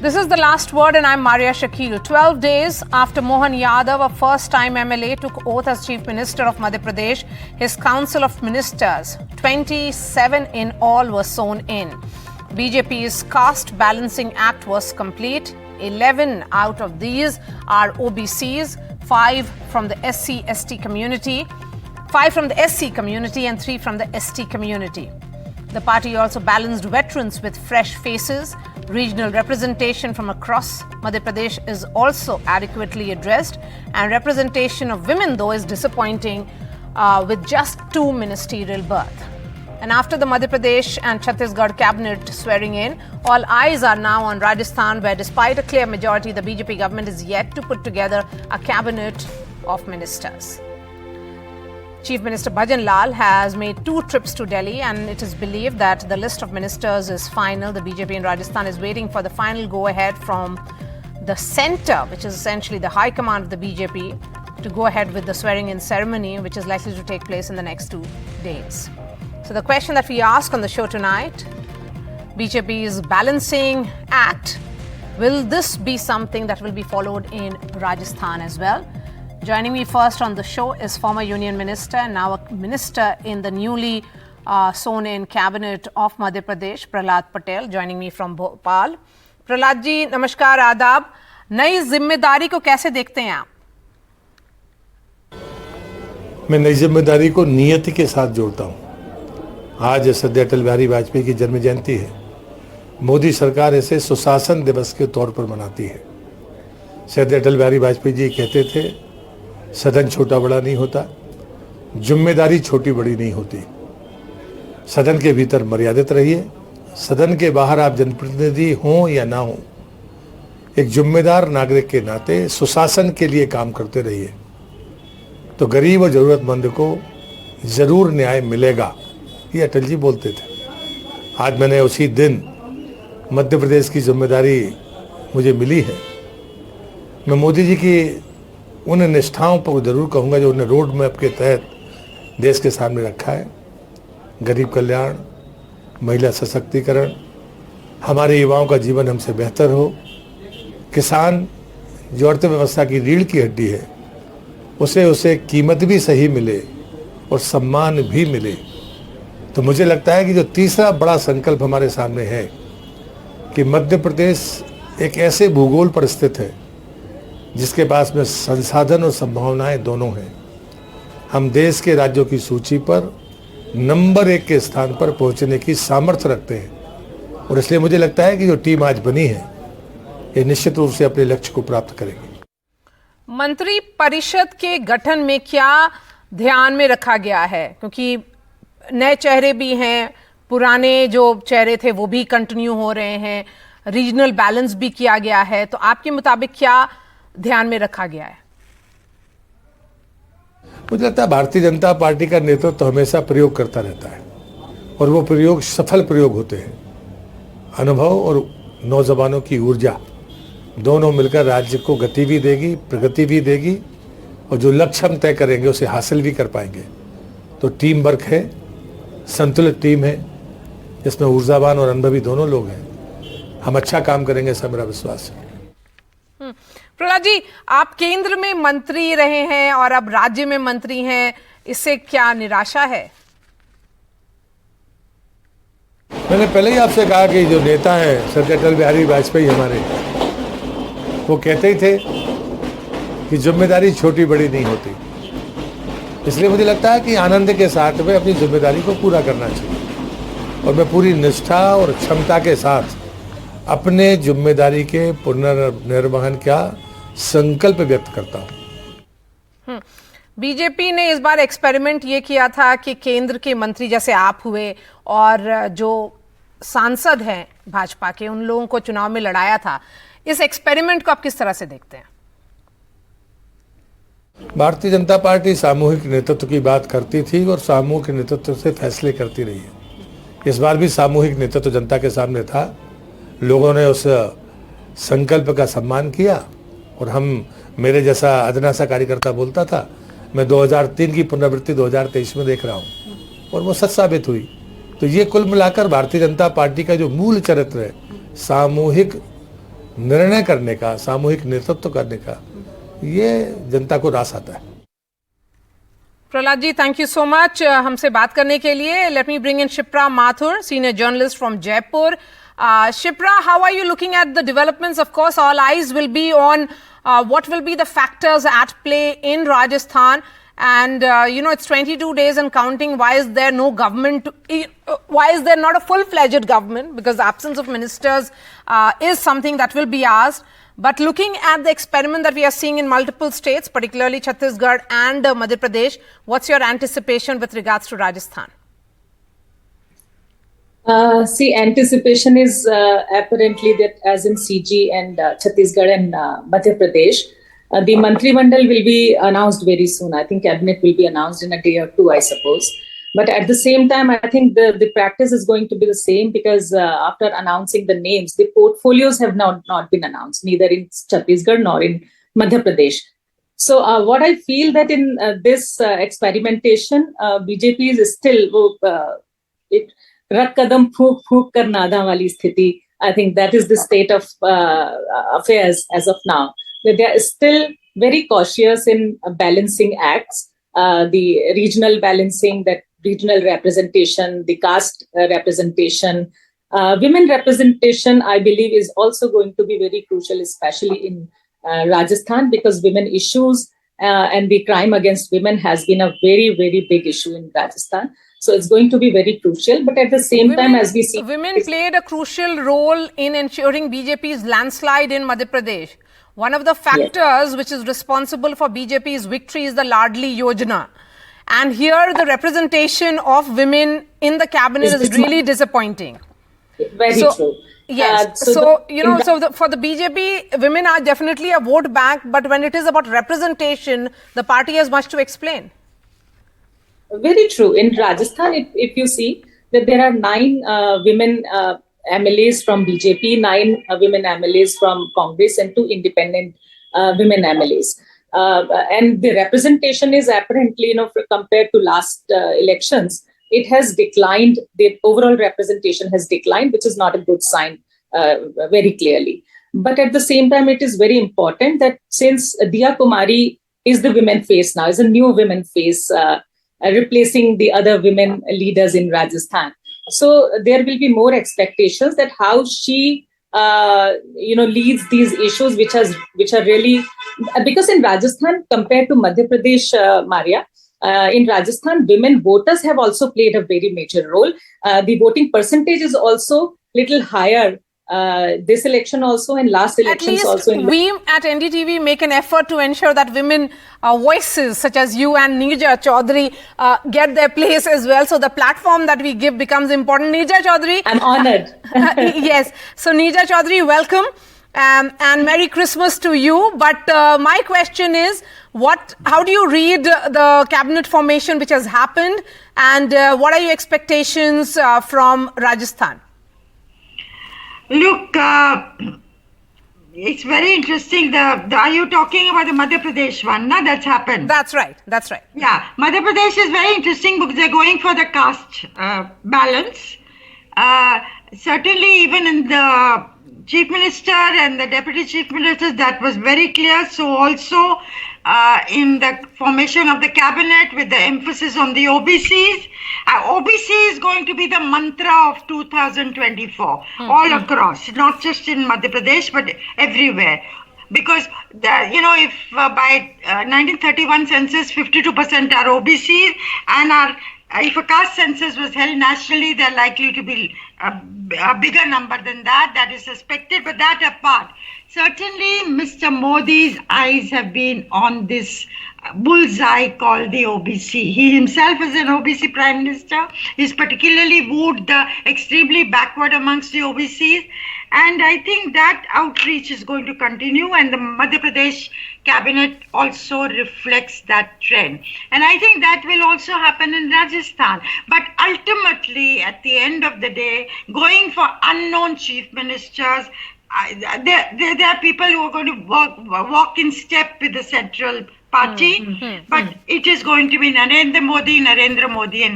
This is the last word, and I'm Maria Shakil. 12 days after Mohan Yadav, a first-time MLA, took oath as Chief Minister of Madhya Pradesh, his Council of Ministers, 27 in all, were sworn in. BJP'S Caste Balancing Act was complete. 11 out of these are OBCs, 5 from the SC/ST community, 5 from the SC community and 3 from the ST community. The party also balanced veterans with fresh faces. Regional representation from across Madhya Pradesh is also adequately addressed, and representation of women, though, is disappointing with just 2 ministerial berths. And after the Madhya Pradesh and Chhattisgarh cabinet swearing in, all eyes are now on Rajasthan, where despite a clear majority, the BJP government is yet to put together a cabinet of ministers. Chief Minister Bhajan Lal has made 2 trips to Delhi, and it is believed that the list of ministers is final. The BJP in Rajasthan is waiting for the final go-ahead from the centre, which is essentially the high command of the BJP, to go ahead with the swearing-in ceremony, which is likely to take place in the next 2 days. So the question that we ask on the show tonight, BJP's Balancing Act, will this be something that will be followed in Rajasthan as well? Joining me first on the show is former Union Minister and now a Minister in the newly sworn-in cabinet of Madhya Pradesh, Prahlad Patel, joining me from Bhopal. Prahlad ji नमस्कार, आदाब। नई जिम्मेदारी को कैसे देखते हैं आप? मैं नई जिम्मेदारी को नियति के साथ जोड़ता हूँ। आज सदैव अटल बिहारी वाजपेयी की जन्म जयंती है। मोदी सरकार इसे सुशासन दिवस के तौर पर मनाती है। सदैव अटल बिहारी वाजपेयी जी कहते थे, सदन छोटा बड़ा नहीं होता, जिम्मेदारी छोटी बड़ी नहीं होती। सदन के भीतर मर्यादित रहिए, सदन के बाहर आप जनप्रतिनिधि हों या ना हों, एक जिम्मेदार नागरिक के नाते सुशासन के लिए काम करते रहिए, तो गरीब और ज़रूरतमंद को ज़रूर न्याय मिलेगा, ये अटल जी बोलते थे। आज मैंने उसी दिन मध्य प्रदेश की जिम्मेदारी मुझे मिली है। मैं मोदी जी की उन निष्ठाओं पर ज़रूर कहूँगा जो उन्हें रोड मैप के तहत देश के सामने रखा है। गरीब कल्याण, महिला सशक्तिकरण, हमारे युवाओं का जीवन हमसे बेहतर हो, किसान जो अर्थव्यवस्था की रीढ़ की हड्डी है, उसे कीमत भी सही मिले और सम्मान भी मिले। तो मुझे लगता है कि जो तीसरा बड़ा संकल्प हमारे सामने है कि मध्य प्रदेश एक ऐसे भूगोल पर स्थित है जिसके पास में संसाधन और संभावनाएं दोनों हैं। हम देश के राज्यों की सूची पर नंबर 1 के स्थान पर पहुंचने की सामर्थ्य रखते हैं, और इसलिए मुझे लगता है कि जो टीम आज बनी है ये निश्चित रूप से अपने लक्ष्य को प्राप्त करेगी। मंत्री परिषद के गठन में क्या ध्यान में रखा गया है? क्योंकि नए चेहरे भी हैं, पुराने जो चेहरे थे वो भी कंटिन्यू हो रहे हैं, रीजनल बैलेंस भी किया गया है, तो आपके मुताबिक क्या ध्यान में रखा गया है? मुझे लगता है भारतीय जनता पार्टी का नेतृत्व तो हमेशा प्रयोग करता रहता है, और वो प्रयोग सफल प्रयोग होते हैं। अनुभव और नौजवानों की ऊर्जा दोनों मिलकर राज्य को गति भी देगी, प्रगति भी देगी, और जो लक्ष्य हम तय करेंगे उसे हासिल भी कर पाएंगे। तो टीम वर्क है, संतुलित टीम है, जिसमें ऊर्जावान और अनुभवी दोनों लोग हैं। हम अच्छा काम करेंगे, ऐसा मेरा विश्वास है। प्रहलाद जी, आप केंद्र में मंत्री रहे हैं और अब राज्य में मंत्री हैं, इससे क्या निराशा है? मैंने पहले ही आपसे कहा कि जो नेता हैं सदैव अटल बिहारी वाजपेयी हमारे, वो कहते ही थे कि जिम्मेदारी छोटी बड़ी नहीं होती। इसलिए मुझे लगता है कि आनंद के साथ में अपनी जिम्मेदारी को पूरा करना चाहिए, और मैं पूरी निष्ठा और क्षमता के साथ अपने जिम्मेदारी के पुनर्निर्वहन का संकल्प व्यक्त करता हूं। बीजेपी ने इस बार एक्सपेरिमेंट ये किया था कि केंद्र के मंत्री जैसे आप हुए और जो सांसद हैं भाजपा के, उन लोगों को चुनाव में लड़ाया था। इस एक्सपेरिमेंट को आप किस तरह से देखते हैं? भारतीय जनता पार्टी सामूहिक नेतृत्व की बात करती थी और सामूहिक नेतृत्व से फैसले करती रही है। इस बार भी सामूहिक नेतृत्व जनता के सामने था। लोगों ने उस संकल्प का सम्मान किया, और मेरे जैसा अदना सा कार्यकर्ता बोलता था, मैं 2003 की पुनरावृत्ति 2023 में देख रहा हूँ, और वो सच साबित हुई। तो ये कुल मिलाकर भारतीय जनता पार्टी का जो मूल चरित्र है, सामूहिक निर्णय करने का, सामूहिक नेतृत्व करने का, ये जनता को रास आता है। Prahlad ji, thank you so much हमसे बात करने के लिए. Let me bring in Shipra Mathur, senior journalist from Jaipur. Shipra, how are you looking at the developments? Of course, all eyes will be on what will be the factors at play in Rajasthan. And, it's 22 days and counting. Why is there no government? Why is there not a full-fledged government? Because the absence of ministers is something that will be asked. But looking at the experiment that we are seeing in multiple states, particularly Chhattisgarh and Madhya Pradesh, what's your anticipation with regards to Rajasthan? Anticipation is apparently that as in CG and Chhattisgarh and Madhya Pradesh, the Mantri Mandal will be announced very soon. I think cabinet will be announced in a day or two, I suppose. But at the same time, I think the practice is going to be the same, because after announcing the names, the portfolios have not been announced, neither in Chhattisgarh nor in Madhya Pradesh. So what I feel that in this experimentation, BJP'S is still rak kadam phook kar nada wali sthiti. I think that is the state of affairs as of now. That they are still very cautious in balancing acts, the regional balancing, that regional representation, the caste representation. Women representation, I believe, is also going to be very crucial, especially in Rajasthan, because women issues and the crime against women has been a very, very big issue in Rajasthan. So it's going to be very crucial. But at the same time, as we see... Women played a crucial role in ensuring BJP's landslide in Madhya Pradesh. One of the factors which is responsible for BJP's victory is the Ladli Yojana. And here the representation of women in the cabinet is really disappointing. Very true. Yes. For the BJP, women are definitely a vote bank, but when it is about representation, the party has much to explain. Very true. In Rajasthan, if you see that there are 9 women MLAs from BJP, 9 women MLAs from Congress, and 2 independent women MLAs. And the representation is apparently, compared to last elections, it has declined. The overall representation has declined, which is not a good sign, very clearly. But at the same time, it is very important that since Diya Kumari is the women face now, is a new women face, replacing the other women leaders in Rajasthan. So there will be more expectations that how she leads these issues, which are really, because in Rajasthan compared to Madhya Pradesh, Maria, in Rajasthan, women voters have also played a very major role. The voting percentage is also little higher this election also, and last elections also. We at NDTV make an effort to ensure that women voices such as you and Neerja Chaudhary get their place as well. So the platform that we give becomes important. Neerja Chaudhary. I'm honored. Yes. So Neerja Chaudhary, welcome. And Merry Christmas to you. But my question is, how do you read the cabinet formation which has happened, and what are your expectations from Rajasthan? Look, it's very interesting. Are you talking about the Madhya Pradesh one? No, that's happened. That's right. That's right. Yeah, Madhya Pradesh is very interesting because they're going for the caste balance. Certainly, even in the Chief Minister and the Deputy Chief Minister, that was very clear. So also in the formation of the cabinet with the emphasis on the OBCs, OBC is going to be the mantra of 2024 all across, not just in Madhya Pradesh but everywhere. Because if by 1931 census 52% are OBCs, and if a caste census was held nationally, they're likely to be a bigger number than that. That is suspected. But that apart, certainly Mr. Modi's eyes have been on this bullseye called the OBC. He himself is an OBC Prime Minister. He's particularly wooed the extremely backward amongst the OBCs. And I think that outreach is going to continue, and the Madhya Pradesh cabinet also reflects that trend. And I think that will also happen in Rajasthan. But ultimately, at the end of the day, going for unknown chief ministers, there are people who are going to walk in step with the central party, but it is going to be Narendra Modi, and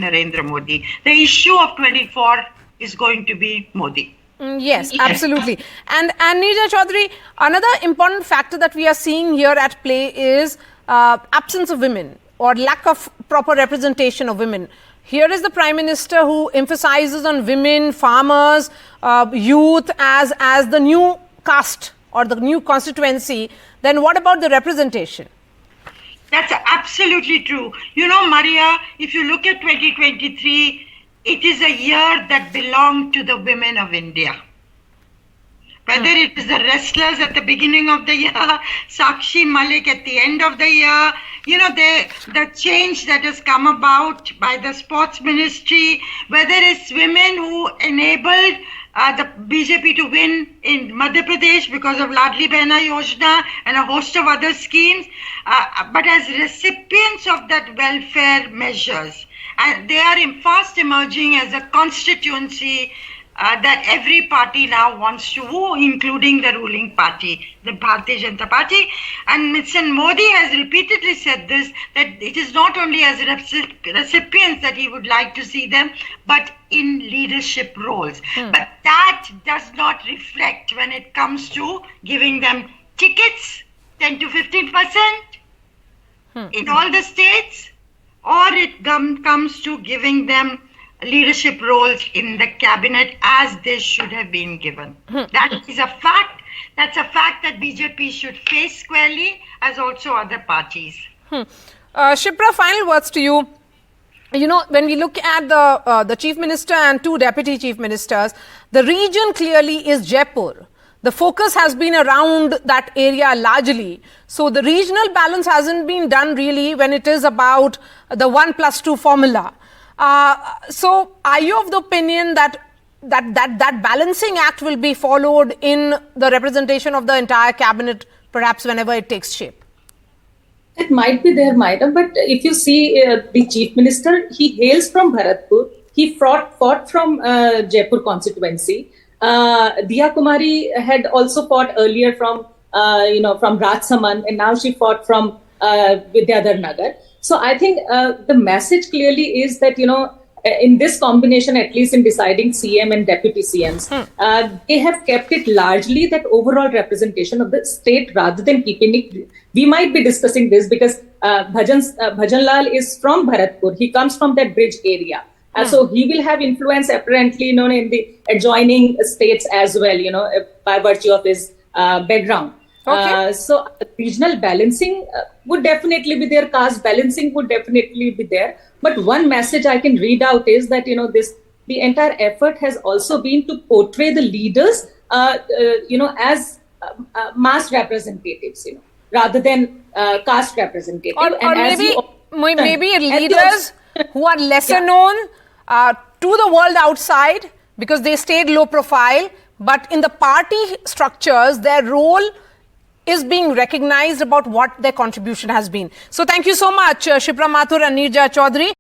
Narendra Modi. The issue of 24 is going to be Modi. Yes, absolutely. And Neerja Chaudhary, another important factor that we are seeing here at play is absence of women or lack of proper representation of women. Here is the Prime Minister who emphasizes on women, farmers, youth as the new caste or the new constituency. Then what about the representation? That's absolutely true. You know, Maria, if you look at 2023, it is a year that belonged to the women of India. Whether it is the wrestlers at the beginning of the year, Sakshi Malik at the end of the year, you know, the change that has come about by the sports ministry, whether it's women who enabled the BJP to win in Madhya Pradesh because of Ladli Behna Yojana and a host of other schemes, but as recipients of that welfare measures, and they are fast emerging as a constituency that every party now wants to woo, including the ruling party, the Bharatiya Janata Party. And Mr. Modi has repeatedly said this, that it is not only as recipients that he would like to see them, but in leadership roles. But that does not reflect when it comes to giving them tickets, 10 to 15% in all the states, or it comes to giving them leadership roles in the cabinet as they should have been given. That is a fact. That's a fact that BJP should face squarely, as also other parties. Shipra, final words to you. You know, when we look at the Chief Minister and two Deputy Chief Ministers, the region clearly is Jaipur. The focus has been around that area largely. So the regional balance hasn't been done really when it is about the 1+2 formula. So are you of the opinion that balancing act will be followed in the representation of the entire cabinet, perhaps whenever it takes shape? It might be there, Madam, but if you see the Chief Minister, he hails from Bharatpur. He fought from Jaipur constituency. Diya Kumari had also fought earlier from Rajasthan, and now she fought from Vidyadhar Nagar. So I think the message clearly is that, you know, in this combination, at least in deciding CM and deputy CMs, they have kept it largely that overall representation of the state rather than keeping it. We might be discussing this because Bhajan Lal is from Bharatpur. He comes from that bridge area. So he will have influence apparently, you know, in the adjoining states as well, you know, by virtue of his background. Okay. So regional balancing would definitely be there. Caste balancing would definitely be there. But one message I can read out is that, you know, the entire effort has also been to portray the leaders, you know, as mass representatives, you know, rather than caste representatives. Or maybe leaders who are lesser known to the world outside because they stayed low profile, but in the party structures, their role is being recognized about what their contribution has been. So thank you so much, Shipra Mathur and Neerja Chaudhary.